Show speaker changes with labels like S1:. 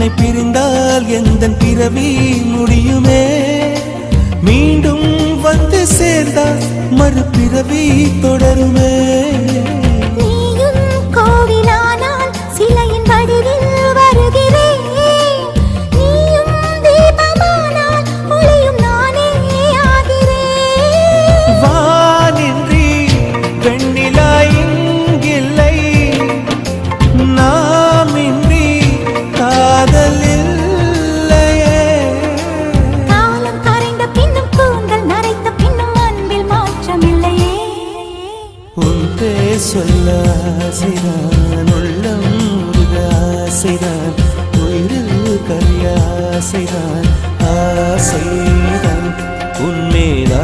S1: உன்னை பிரிந்தால் எந்தன் பிறவி முடியுமே மீண்டும் வந்து சேர்ந்தால் மறுபிறவி தொடருமே
S2: நீயும் கோவிலானால் சிலையின் வடிவில் வருகிறேன் நீயும் தீபமானால் ஒளியும் நானே ஆகிறேன்
S1: வானின்றி வெண்ணிலா இங்கில்லை நாமின்றி காதல் இல்லையே
S2: காலம் கரைந்த பின்னும் கூந்தல் நரைத்த பின்னும் அன்பில் மாற்றமில்லையே
S1: உன் பேர் சொல்ல ஆசைதான் உள்ளம் முருக ஆசைதான் உயிரில் கரிய ஆசைதான் ஆசைதான் உன்மேலா